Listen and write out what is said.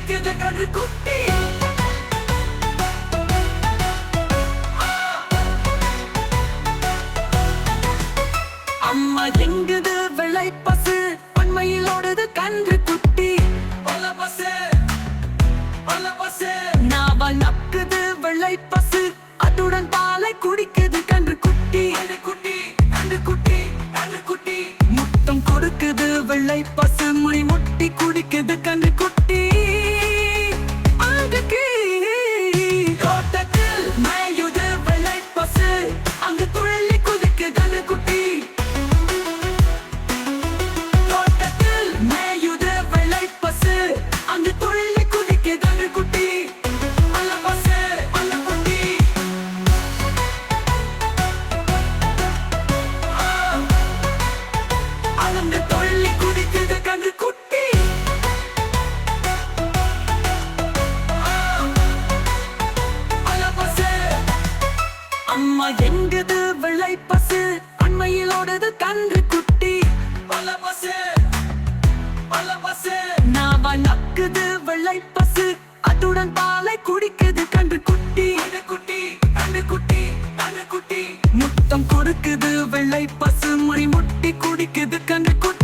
குடிக்குது கன்று குட்டி. அம்மா எங்குது வெள்ளை பசு பன்மையிலோடுது கன்று குட்டி. நாவ நக்குது வெள்ளை பசு அதுடன் பாலை குடிக்குது கன்று குட்டி. முத்தம் கொடுக்குது வெள்ளை பசு முடி முட்டி குடிக்குது கன்று குட்டி. அதுக்கு தோட்டத்தில் மேயுது வெள்ளை பசு அங்கு துள்ளி குதிக்குது கன்று குட்டி. தோட்டத்தில் மேயுது வெள்ளை பசு அங்கு துள்ளி குதிக்குது கன்று குட்டி. அல்ல பசு அல்ல குட்டி. அலந்து துள்ளி குதிக்குது கன்று குட்டி. அம்மா எங்குது வெள்ளை பசு அண்மையிலோடது கன்று குட்டி. நாவ நக்குது வெள்ளை பசு அதுடன் பாலை குடிக்குது கன்று குட்டி. முத்தம் கொடுக்குது வெள்ளை பசு முடி முட்டி குடிக்குது கன்று குட்டி.